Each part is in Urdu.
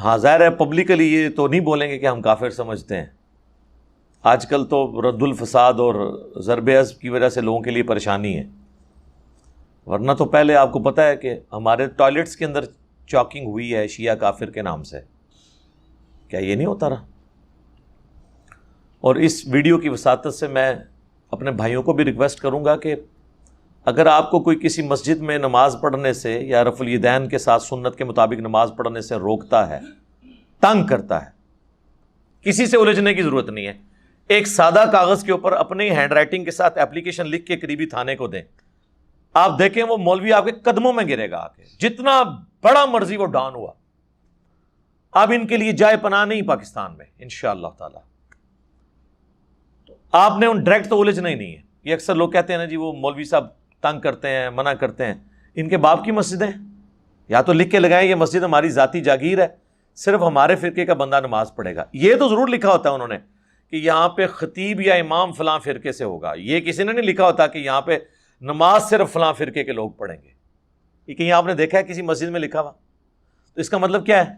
ہاں ظاہر ہے پبلکلی یہ تو نہیں بولیں گے کہ ہم کافر سمجھتے ہیں. آج کل تو رد الفساد اور ضرب عضب کی وجہ سے لوگوں کے لیے پریشانی ہے، ورنہ تو پہلے آپ کو پتہ ہے کہ ہمارے ٹوائلٹس کے اندر چاکنگ ہوئی ہے شیعہ کافر کے نام سے. کیا یہ نہیں ہوتا رہا؟ اور اس ویڈیو کی وساطت سے میں اپنے بھائیوں کو بھی ریکویسٹ کروں گا کہ اگر آپ کو کوئی کسی مسجد میں نماز پڑھنے سے یا رفع الیدین کے ساتھ سنت کے مطابق نماز پڑھنے سے روکتا ہے، تنگ کرتا ہے، کسی سے الجھنے کی ضرورت نہیں ہے. ایک سادہ کاغذ کے اوپر اپنی ہینڈ رائٹنگ کے ساتھ اپلیکیشن لکھ کے قریبی تھانے کو دیں. آپ دیکھیں وہ مولوی آپ کے قدموں میں گرے گا آ کے، جتنا بڑا مرضی وہ ڈان ہوا. اب ان کے لیے جائے پناہ نہیں پاکستان میں انشاءاللہ تعالی. آپ نے ان ڈائریکٹ تو الجھنا ہی نہیں ہے. یہ اکثر لوگ کہتے ہیں نا جی وہ مولوی صاحب تنگ کرتے ہیں، منع کرتے ہیں. ان کے باپ کی مسجدیں یا تو لکھ کے لگائیں یہ مسجد ہماری ذاتی جاگیر ہے، صرف ہمارے فرقے کا بندہ نماز پڑھے گا. یہ تو ضرور لکھا ہوتا ہے انہوں نے کہ یہاں پہ خطیب یا امام فلاں فرقے سے ہوگا. یہ کسی نے نہیں لکھا ہوتا کہ یہاں پہ نماز صرف فلاں فرقے کے لوگ پڑھیں گے. یہ کہیں آپ نے دیکھا ہے کسی مسجد میں لکھا ہوا؟ تو اس کا مطلب کیا ہے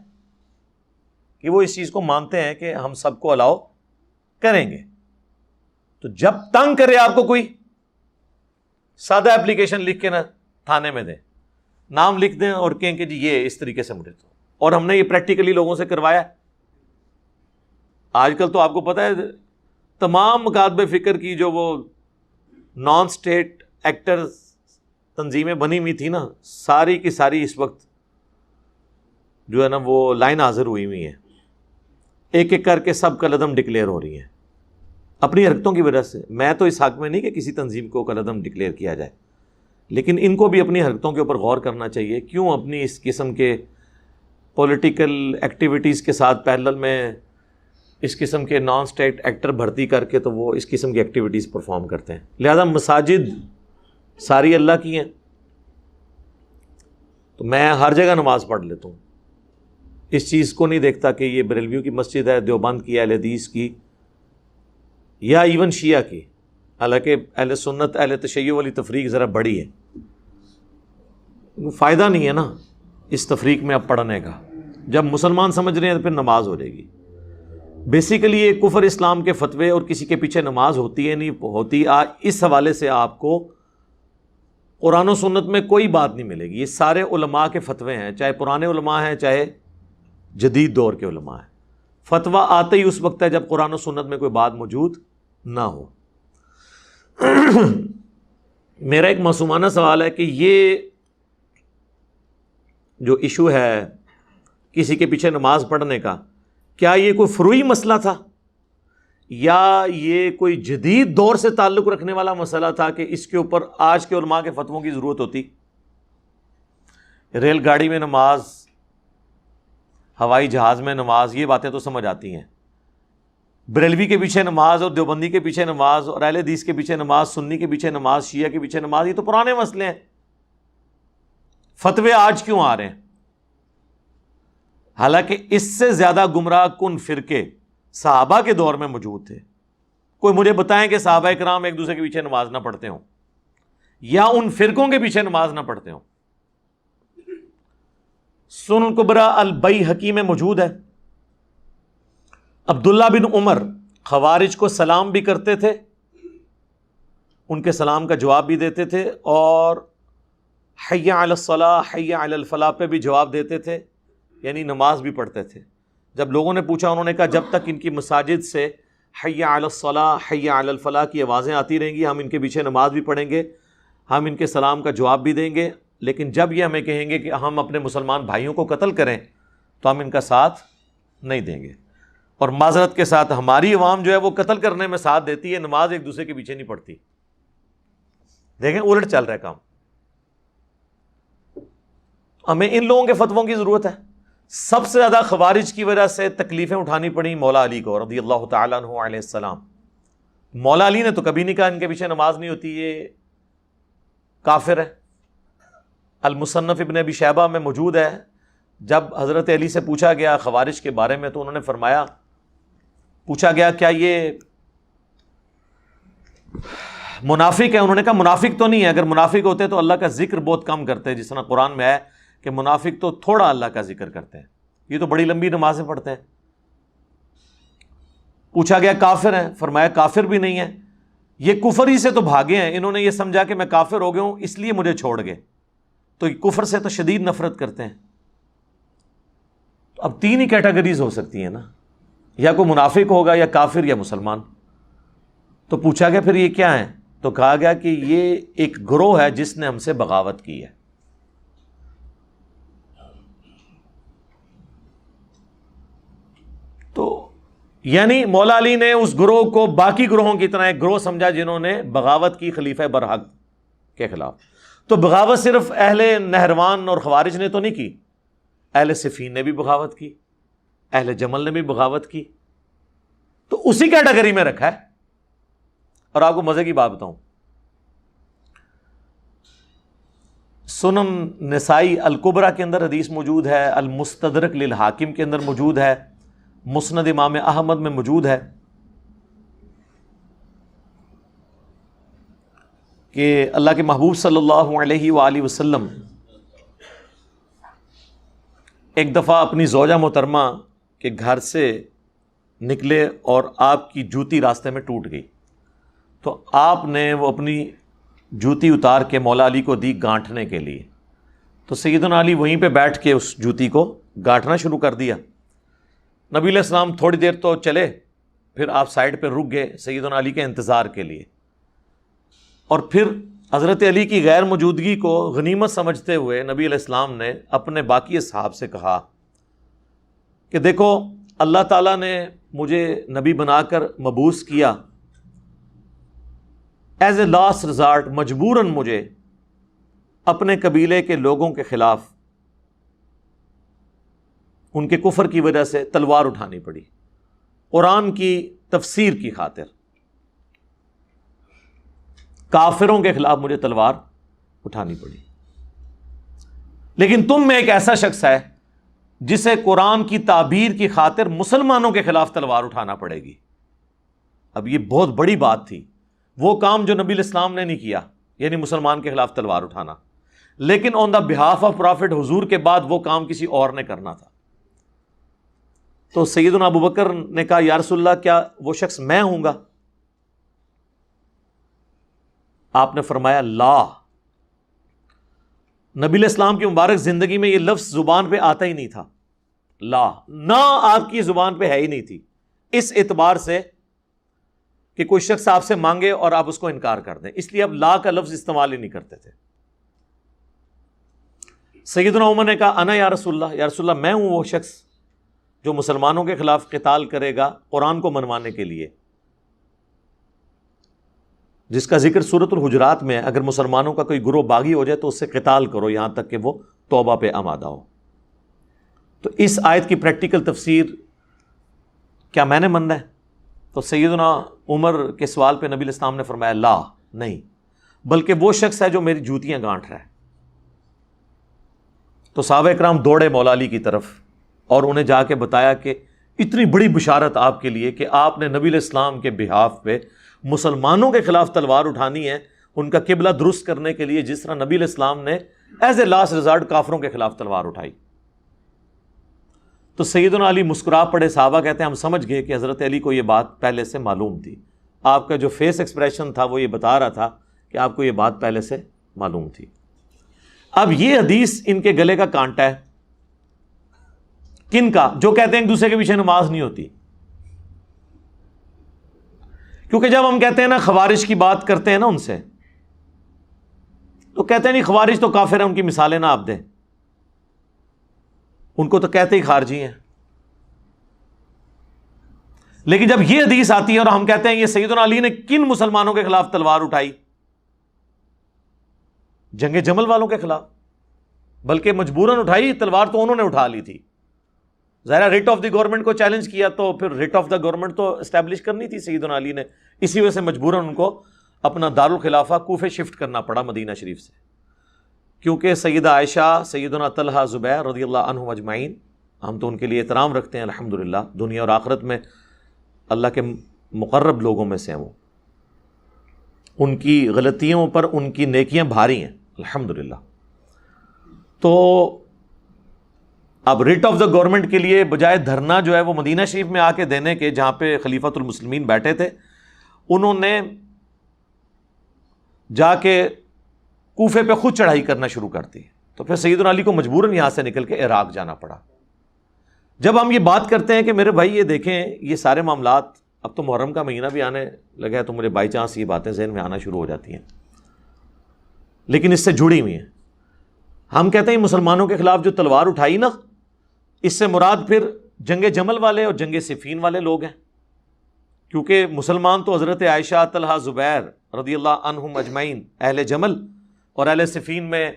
کہ وہ اس چیز کو مانتے ہیں کہ ہم سب کو الاؤ کریں گے. تو جب تنگ کرے آپ کو کوئی، سادہ اپلیکیشن لکھ کے نہ تھانے میں دیں، نام لکھ دیں اور کہیں کہ جی یہ اس طریقے سے مجھے تو. اور ہم نے یہ پریکٹیکلی لوگوں سے کروایا. آج کل تو آپ کو پتہ ہے تمام مکاتب فکر کی جو وہ نان اسٹیٹ ایکٹر تنظیمیں بنی ہوئی تھی نا، ساری کی ساری اس وقت جو ہے نا وہ لائن حاضر ہوئی ہوئی ہیں. ایک ایک کر کے سب کالعدم ڈکلیئر ہو رہی ہیں اپنی حرکتوں کی وجہ سے. میں تو اس حق میں نہیں کہ کسی تنظیم کو کالعدم ڈکلیئر کیا جائے، لیکن ان کو بھی اپنی حرکتوں کے اوپر غور کرنا چاہیے. کیوں اپنی اس قسم کے پولیٹیکل ایکٹیویٹیز کے ساتھ پیرلل میں اس قسم کے نان اسٹیٹ ایکٹر بھرتی کر کے تو وہ اس قسم کی ایکٹیویٹیز پرفارم کرتے ہیں. لہذا مساجد ساری اللہ کی ہیں، تو میں ہر جگہ نماز پڑھ لیتا ہوں. اس چیز کو نہیں دیکھتا کہ یہ بریلویوں کی مسجد ہے، دیوبند کی، اہل حدیث کی، یا ایون شیعہ کی. حالانکہ اہل سنت اہل تشیع والی تفریق ذرا بڑی ہے، فائدہ نہیں ہے نا اس تفریق میں اب پڑھنے کا. جب مسلمان سمجھ رہے ہیں تو پھر نماز ہو جائے گی. بیسیکلی یہ کفر اسلام کے فتوے اور کسی کے پیچھے نماز ہوتی ہے نہیں ہوتی، اس حوالے سے آپ کو قرآن و سنت میں کوئی بات نہیں ملے گی. یہ سارے علماء کے فتوے ہیں، چاہے پرانے علماء ہیں چاہے جدید دور کے علماء ہیں. فتویٰ آتے ہی اس وقت ہے جب قرآن و سنت میں کوئی بات موجود نہ ہو. میرا ایک معصومانہ سوال ہے کہ یہ جو ایشو ہے کسی کے پیچھے نماز پڑھنے کا، کیا یہ کوئی فروعی مسئلہ تھا یا یہ کوئی جدید دور سے تعلق رکھنے والا مسئلہ تھا کہ اس کے اوپر آج کے علماء کے فتووں کی ضرورت ہوتی؟ ریل گاڑی میں نماز، ہوائی جہاز میں نماز، یہ باتیں تو سمجھ آتی ہیں. بریلوی کے پیچھے نماز اور دیوبندی کے پیچھے نماز اور اہل حدیث کے پیچھے نماز، سنی کے پیچھے نماز، شیعہ کے پیچھے نماز، یہ تو پرانے مسئلے ہیں. فتوے آج کیوں آ رہے ہیں؟ حالانکہ اس سے زیادہ گمراہ کن فرقے صحابہ کے دور میں موجود تھے. کوئی مجھے بتائیں کہ صحابہ کرام ایک دوسرے کے پیچھے نماز نہ پڑھتے ہوں یا ان فرقوں کے پیچھے نماز نہ پڑھتے ہوں. سنن الکبریٰ البیہقی میں موجود ہے. عبداللہ بن عمر خوارج کو سلام بھی کرتے تھے، ان کے سلام کا جواب بھی دیتے تھے، اور حی علی الصلاۃ حی علی الفلاح پہ بھی جواب دیتے تھے، یعنی نماز بھی پڑھتے تھے. جب لوگوں نے پوچھا انہوں نے کہا جب تک ان کی مساجد سے حی علی الصلاۃ حی علی الفلاح کی آوازیں آتی رہیں گی ہم ان کے پیچھے نماز بھی پڑھیں گے، ہم ان کے سلام کا جواب بھی دیں گے. لیکن جب یہ ہمیں کہیں گے کہ ہم اپنے مسلمان بھائیوں کو قتل کریں تو ہم ان کا ساتھ نہیں دیں گے. اور معذرت کے ساتھ ہماری عوام جو ہے وہ قتل کرنے میں ساتھ دیتی ہے، نماز ایک دوسرے کے پیچھے نہیں پڑھتی. دیکھیں الٹ چل رہا ہے کام. ہمیں ان لوگوں کے فتووں کی ضرورت ہے. سب سے زیادہ خوارج کی وجہ سے تکلیفیں اٹھانی پڑیں مولا علی کو رضی اللہ تعالیٰ عنہ علیہ السلام. مولا علی نے تو کبھی نہیں کہا ان کے پیچھے نماز نہیں ہوتی، یہ کافر ہے. المصنف ابن ابی شیبہ میں موجود ہے، جب حضرت علی سے پوچھا گیا خوارج کے بارے میں تو انہوں نے فرمایا، پوچھا گیا کیا یہ منافق ہے؟ انہوں نے کہا منافق تو نہیں ہے، اگر منافق ہوتے تو اللہ کا ذکر بہت کم کرتے، جس طرح قرآن میں ہے کہ منافق تو تھوڑا اللہ کا ذکر کرتے ہیں. یہ تو بڑی لمبی نمازیں پڑھتے ہیں. پوچھا گیا کافر ہیں؟ فرمایا کافر بھی نہیں ہے، یہ کفر ہی سے تو بھاگے ہیں، انہوں نے یہ سمجھا کہ میں کافر ہو گیا ہوں اس لیے مجھے چھوڑ گئے. تو کفر سے تو شدید نفرت کرتے ہیں. تو اب 3 ہی کیٹیگریز ہو سکتی ہیں نا، یا کوئی منافق ہوگا یا کافر یا مسلمان. تو پوچھا گیا پھر یہ کیا ہیں؟ تو کہا گیا کہ یہ ایک گروہ ہے جس نے ہم سے بغاوت کی ہے. تو یعنی مولا علی نے اس گروہ کو باقی گروہوں کی طرح ایک گروہ سمجھا جنہوں نے بغاوت کی خلیفہ برحق کے خلاف. تو بغاوت صرف اہل نہروان اور خوارج نے تو نہیں کی، اہل صفین نے بھی بغاوت کی، اہل جمل نے بھی بغاوت کی. تو اسی کیٹیگری میں رکھا ہے. اور آپ کو مزے کی بات بتاؤں، سنن نسائی الکبریٰ کے اندر حدیث موجود ہے، المستدرک للحاکم کے اندر موجود ہے، مسند امام احمد میں موجود ہے کہ اللہ کے محبوب صلی اللہ علیہ وآلہ وسلم ایک دفعہ اپنی زوجہ محترمہ کے گھر سے نکلے اور آپ کی جوتی راستے میں ٹوٹ گئی. تو آپ نے وہ اپنی جوتی اتار کے مولا علی کو دی گانٹھنے کے لیے. تو سیدنا علی وہیں پہ بیٹھ کے اس جوتی کو گانٹھنا شروع کر دیا. نبی علیہ السلام تھوڑی دیر تو چلے، پھر آپ سائڈ پہ رک گئے سیدنا علی کے انتظار کے لیے. اور پھر حضرت علی کی غیر موجودگی کو غنیمت سمجھتے ہوئے نبی علیہ السلام نے اپنے باقی اصحاب سے کہا کہ دیکھو اللہ تعالیٰ نے مجھے نبی بنا کر مبعوث کیا، ایز اے لاسٹ ریزارٹ مجبوراً مجھے اپنے قبیلے کے لوگوں کے خلاف ان کے کفر کی وجہ سے تلوار اٹھانی پڑی، قرآن کی تفسیر کی خاطر کافروں کے خلاف مجھے تلوار اٹھانی پڑی. لیکن تم میں ایک ایسا شخص ہے جسے قرآن کی تعبیر کی خاطر مسلمانوں کے خلاف تلوار اٹھانا پڑے گی. اب یہ بہت بڑی بات تھی، وہ کام جو نبی علیہ السلام نے نہیں کیا، یعنی مسلمان کے خلاف تلوار اٹھانا، لیکن آن دا بہاف آف پرافٹ حضور کے بعد وہ کام کسی اور نے کرنا تھا. تو سیدنا ابو بکر نے کہا یا رسول اللہ کیا وہ شخص میں ہوں گا؟ آپ نے فرمایا لا. نبی علیہ السلام کی مبارک زندگی میں یہ لفظ زبان پہ آتا ہی نہیں تھا، لا نہ آپ کی زبان پہ ہے ہی نہیں تھی، اس اعتبار سے کہ کوئی شخص آپ سے مانگے اور آپ اس کو انکار کر دیں، اس لیے اب لا کا لفظ استعمال ہی نہیں کرتے تھے. سیدنا عمر نے کہا انا یا رسول اللہ، یا رسول اللہ میں ہوں وہ شخص جو مسلمانوں کے خلاف قتال کرے گا قرآن کو منوانے کے لیے، جس کا ذکر سورۃ الحجرات میں ہے، اگر مسلمانوں کا کوئی گروہ باغی ہو جائے تو اس سے قتال کرو یہاں تک کہ وہ توبہ پہ آمادہ ہو. تو اس آیت کی پریکٹیکل تفسیر کیا میں نے ماننا ہے؟ تو سیدنا عمر کے سوال پہ نبی علیہ السلام نے فرمایا لا، نہیں، بلکہ وہ شخص ہے جو میری جوتیاں گانٹھ رہا ہے. تو صحابہ اکرام دوڑے مولا علی کی طرف اور انہیں جا کے بتایا کہ اتنی بڑی بشارت آپ کے لیے کہ آپ نے نبی علیہ السلام کے بہاف پہ مسلمانوں کے خلاف تلوار اٹھانی ہے، ان کا قبلہ درست کرنے کے لیے، جس طرح نبی علیہ السلام نے ایز اے لاسٹ ریزارٹ کافروں کے خلاف تلوار اٹھائی. تو سیدنا علی مسکرا پڑے. صحابہ کہتے ہیں ہم سمجھ گئے کہ حضرت علی کو یہ بات پہلے سے معلوم تھی. آپ کا جو فیس ایکسپریشن تھا وہ یہ بتا رہا تھا کہ آپ کو یہ بات پہلے سے معلوم تھی. اب یہ حدیث ان کے گلے کا کانٹا ہے. کن کا؟ جو کہتے ہیں ایک دوسرے کے پیچھے نماز نہیں ہوتی. کیونکہ جب ہم کہتے ہیں نا خوارج کی بات کرتے ہیں نا ان سے، تو کہتے ہیں نہیں خوارج تو کافر ہیں، ان کی مثالیں نہ آپ دیں، ان کو تو کہتے ہی خارجی ہیں. لیکن جب یہ حدیث آتی ہے اور ہم کہتے ہیں یہ سیدنا علی نے کن مسلمانوں کے خلاف تلوار اٹھائی؟ جنگ جمل والوں کے خلاف، بلکہ مجبوراً اٹھائی تلوار تو انہوں نے اٹھا لی تھی. ظاہرہ ریٹ آف دی گورنمنٹ کو چیلنج کیا تو پھر ریٹ آف دا گورنمنٹ تو اسٹیبلش کرنی تھی سیدنا علی نے، اسی وجہ سے مجبوراً ان کو اپنا دارالخلافہ کوفے شفٹ کرنا پڑا مدینہ شریف سے. کیونکہ سیدہ عائشہ، سیدنا طلحہ، زبیر رضی اللہ عنہم اجمعین، ہم تو ان کے لیے احترام رکھتے ہیں الحمدللہ، دنیا اور آخرت میں اللہ کے مقرب لوگوں میں سے ہیں وہ. ان کی غلطیوں پر ان کی نیکیاں بھاری ہیں الحمدللہ. تو اب ریٹ آف دا گورنمنٹ کے لیے بجائے دھرنا جو ہے وہ مدینہ شریف میں آ کے دینے کے، جہاں پہ خلیفۃ المسلمین بیٹھے تھے، انہوں نے جا کے کوفے پہ خود چڑھائی کرنا شروع کر دی. تو پھر سیدنا علی کو مجبوراً یہاں سے نکل کے عراق جانا پڑا. جب ہم یہ بات کرتے ہیں کہ میرے بھائی یہ دیکھیں یہ سارے معاملات، اب تو محرم کا مہینہ بھی آنے لگا ہے، تو مجھے بائی چانس یہ باتیں ذہن میں آنا شروع ہو جاتی ہیں، لیکن اس سے جڑی ہوئی ہیں. ہم کہتے ہیں مسلمانوں کے خلاف جو تلوار اٹھائی نا، اس سے مراد پھر جنگ جمل والے اور جنگ صفین والے لوگ ہیں، کیونکہ مسلمان تو حضرت عائشہ، طلحہ، زبیر رضی اللہ عنہم اجمعین اہل جمل، اور اہل صفین میں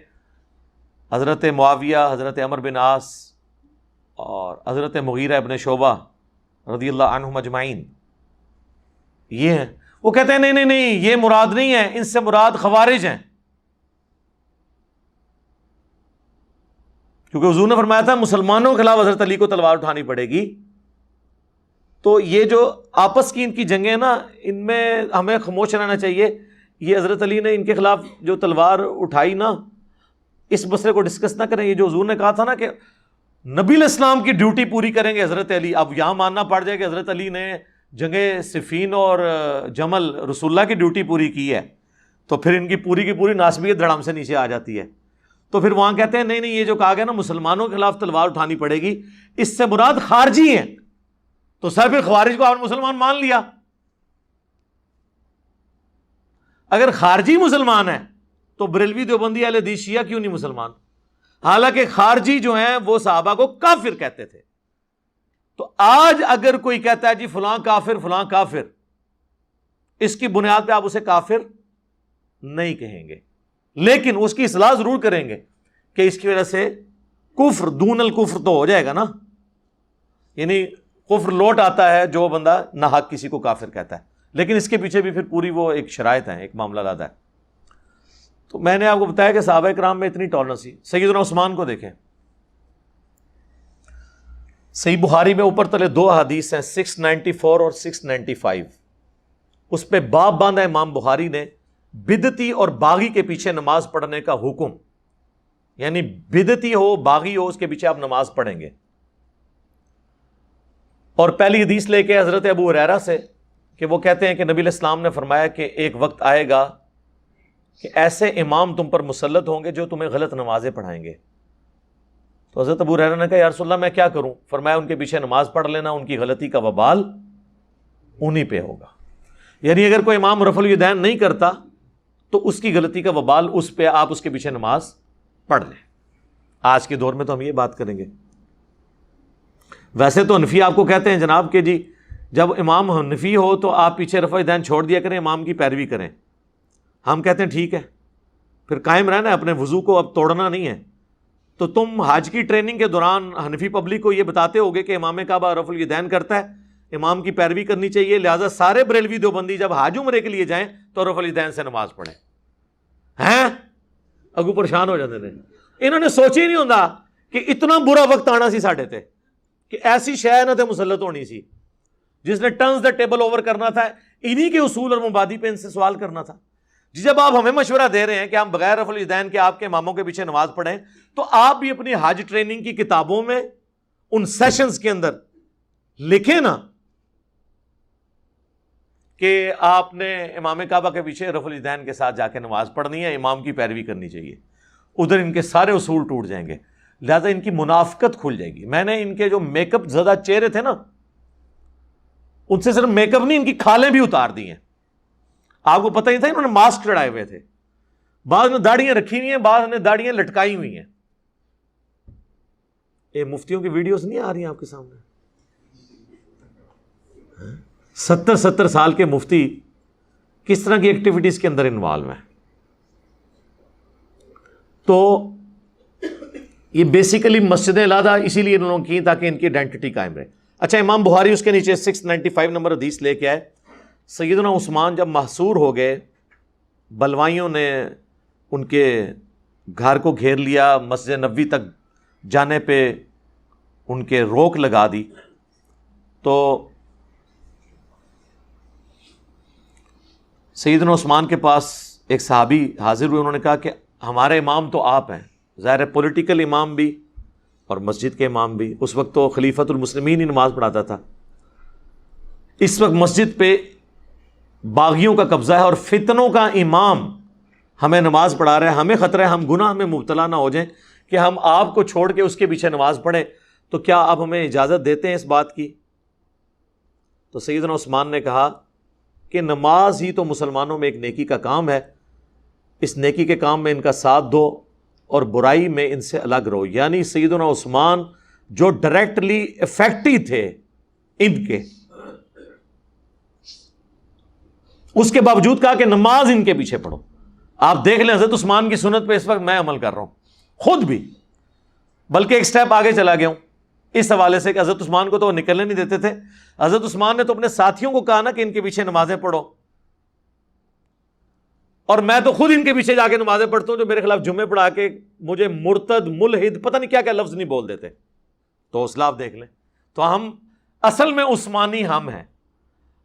حضرت معاویہ، حضرت عمر بن عاص اور حضرت مغیرہ ابن شعبہ رضی اللہ عنہم اجمعین یہ ہیں. وہ کہتے ہیں نہیں یہ مراد نہیں ہے، ان سے مراد خوارج ہیں، کیونکہ حضور نے فرمایا تھا مسلمانوں کے خلاف حضرت علی کو تلوار اٹھانی پڑے گی. تو یہ جو آپس کی ان کی جنگیں نا، ان میں ہمیں خاموش رہنا چاہیے. یہ حضرت علی نے ان کے خلاف جو تلوار اٹھائی نا، اس مسئلے کو ڈسکس نہ کریں. یہ جو حضور نے کہا تھا نا کہ نبی علیہ السلام کی ڈیوٹی پوری کریں گے حضرت علی، اب یہاں ماننا پڑ جائے کہ حضرت علی نے جنگ صفین اور جمل رسول اللہ کی ڈیوٹی پوری کی ہے، تو پھر ان کی پوری ناسبیت دھڑام سے نیچے آ جاتی ہے. تو پھر وہاں کہتے ہیں نہیں یہ جو کہا گیا نا مسلمانوں کے خلاف تلوار اٹھانی پڑے گی، اس سے مراد خارجی ہیں. تو سر پھر خوارج کو آپ نے مسلمان مان لیا. اگر خارجی مسلمان ہے تو بریلوی دیوبندی اہل حدیث شیعہ کیوں نہیں مسلمان؟ حالانکہ خارجی جو ہیں وہ صحابہ کو کافر کہتے تھے. تو آج اگر کوئی کہتا ہے جی فلاں کافر، اس کی بنیاد پہ آپ اسے کافر نہیں کہیں گے، لیکن اس کی اصلاح ضرور کریں گے کہ اس کی وجہ سے کفر دون الکفر تو ہو جائے گا نا. یعنی کفر لوٹ آتا ہے جو بندہ ناحق کسی کو کافر کہتا ہے، لیکن اس کے پیچھے بھی پھر پوری وہ ایک شرائط ہے، ایک معاملہ لاتا ہے. تو میں نے آپ کو بتایا کہ صحابہ کرام میں اتنی ٹالرنس تھی. سیدنا عثمان کو دیکھیں، صحیح بخاری میں اوپر تلے 2 حدیث ہیں 694 اور 695. اس پہ باب باندھا امام بخاری نے بدعتی اور باغی کے پیچھے نماز پڑھنے کا حکم. یعنی بدعتی ہو باغی ہو اس کے پیچھے آپ نماز پڑھیں گے. اور پہلی حدیث لے کے حضرت ابو ہریرہ سے کہ وہ کہتے ہیں کہ نبی علیہ السلام نے فرمایا کہ ایک وقت آئے گا کہ ایسے امام تم پر مسلط ہوں گے جو تمہیں غلط نمازیں پڑھائیں گے. تو حضرت ابو ہریرہ نے کہا یا رسول اللہ میں کیا کروں؟ فرمایا ان کے پیچھے نماز پڑھ لینا، ان کی غلطی کا وبال انہی پہ ہوگا. یعنی اگر کوئی امام رفع الیدین نہیں کرتا تو اس کی غلطی کا وبال اس پہ، آپ اس کے پیچھے نماز پڑھ لیں. آج کے دور میں تو ہم یہ بات کریں گے. ویسے تو حنفی آپ کو کہتے ہیں جناب کہ جی جب امام حنفی ہو تو آپ پیچھے رفع الیدین چھوڑ دیا کریں، امام کی پیروی کریں. ہم کہتے ہیں ٹھیک ہے، پھر قائم رہنا ہے، اپنے وضو کو اب توڑنا نہیں ہے. تو تم حج کی ٹریننگ کے دوران حنفی پبلک کو یہ بتاتے ہوگے کہ امام کعبہ رفع الیدین کرتا ہے، امام کی پیروی کرنی چاہیے، لہٰذا سارے بریلوی دیوبندی جب حج عمرے کے لیے جائیں تو رفع الیدین سے نماز پڑھیں. ہیں اگو پریشان ہو جاتے تھے. انہوں نے سوچ ہی نہیں ہوتا کہ اتنا برا وقت آنا سی ساڈے تے کہ ایسی شے نہ تے مسلط ہونی سی جس نے ٹرنز دا ٹیبل اوور کرنا تھا، انہی کے اصول اور مبادی پہ ان سے سوال کرنا تھا. جی جب آپ ہمیں مشورہ دے رہے ہیں کہ ہم بغیر رفع الیدین کے آپ کے اماموں کے پیچھے نماز پڑھیں، تو آپ بھی اپنی حج ٹریننگ کی کتابوں میں ان سیشنز کے اندر لکھیں نا کہ آپ نے امام کعبہ کے پیچھے رفع الیدین کے ساتھ جا کے نماز پڑھنی ہے، امام کی پیروی کرنی چاہیے. ادھر ان کے سارے اصول ٹوٹ جائیں گے، لہذا ان کی منافقت کھل جائے گی. میں نے ان کے جو میک اپ زدہ چہرے تھے نا، ان سے صرف میک اپ نہیں، ان کی کھالیں بھی اتار دی ہیں. آپ کو پتہ ہی تھا انہوں نے ماسک چڑھائے ہوئے تھے، بعض نے داڑیاں رکھی ہوئی ہیں، بعض نے داڑیاں لٹکائی ہوئی ہیں. یہ مفتیوں کی ویڈیوز نہیں آ رہی ہیں آپ کے سامنے؟ 70 سال کے مفتی کس طرح کی ایکٹیویٹیز کے اندر انوالو ہیں. تو یہ بیسیکلی مسجدیں علیحدہ اسی لیے انہوں نے کی تاکہ ان کی آئیڈینٹی قائم رہے. اچھا، امام بخاری اس کے نیچے 695 نمبر حدیث لے کے آئے. سیدنا عثمان جب محصور ہو گئے، بلوائیوں نے ان کے گھر کو گھیر لیا، مسجد نبوی تک جانے پہ ان کے روک لگا دی، تو سیدنا عثمان کے پاس ایک صحابی حاضر ہوئے. انہوں نے کہا کہ ہمارے امام تو آپ ہیں، ظاہر ہے پولیٹیکل امام بھی اور مسجد کے امام بھی. اس وقت تو خلیفۃ المسلمین ہی نماز پڑھاتا تھا. اس وقت مسجد پہ باغیوں کا قبضہ ہے اور فتنوں کا امام ہمیں نماز پڑھا رہا ہے. ہمیں خطرہ ہے ہم گناہ میں مبتلا نہ ہو جائیں کہ ہم آپ کو چھوڑ کے اس کے پیچھے نماز پڑھیں. تو کیا آپ ہمیں اجازت دیتے ہیں اس بات کی؟ تو سیدنا عثمان نے کہا کہ نماز ہی تو مسلمانوں میں ایک نیکی کا کام ہے, اس نیکی کے کام میں ان کا ساتھ دو اور برائی میں ان سے الگ رہو. یعنی سیدنا عثمان جو ڈائریکٹلی افیکٹی تھے ان کے, اس کے باوجود کہا کہ نماز ان کے پیچھے پڑھو. آپ دیکھ لیں حضرت عثمان کی سنت پہ اس وقت میں عمل کر رہا ہوں خود بھی, بلکہ ایک سٹیپ آگے چلا گیا ہوں اس حوالے سے کہ حضرت عثمان کو تو وہ نکلنے نہیں دیتے تھے. حضرت عثمان نے تو اپنے ساتھیوں کو کہا نا کہ ان کے پیچھے نمازیں پڑھو, اور میں تو خود ان کے پیچھے جا کے نمازیں پڑھتا ہوں جو میرے خلاف جمعے پڑھا کے مجھے مرتد ملحد پتہ نہیں کیا کیا لفظ نہیں بول دیتے. تو حوصلہ آپ دیکھ لیں. تو ہم اصل میں عثمانی ہم ہیں,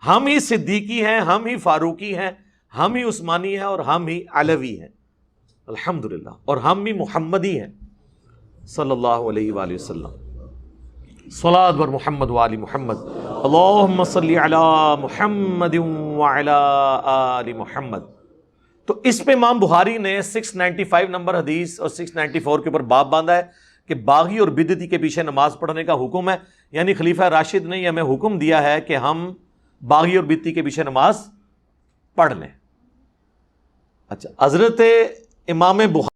ہم ہی صدیقی ہیں, ہم ہی فاروقی ہیں, ہم ہی عثمانی ہیں اور ہم ہی علوی ہیں الحمدللہ, اور ہم بھی محمدی ہیں صلی اللہ علیہ وآلہ وسلم. صلاۃ بر محمد وآل محمد. اللہم صلی علی محمد وعلی آل محمد. تو اس پہ امام بخاری نے 695 نمبر حدیث اور 694 کے اوپر باب باندھا ہے کہ باغی اور بدعتی کے پیچھے نماز پڑھنے کا حکم ہے. یعنی خلیفہ راشد نے ہمیں حکم دیا ہے کہ ہم باغی اور بدعتی کے پیچھے نماز پڑھ لیں. اچھا, حضرت امام بخاری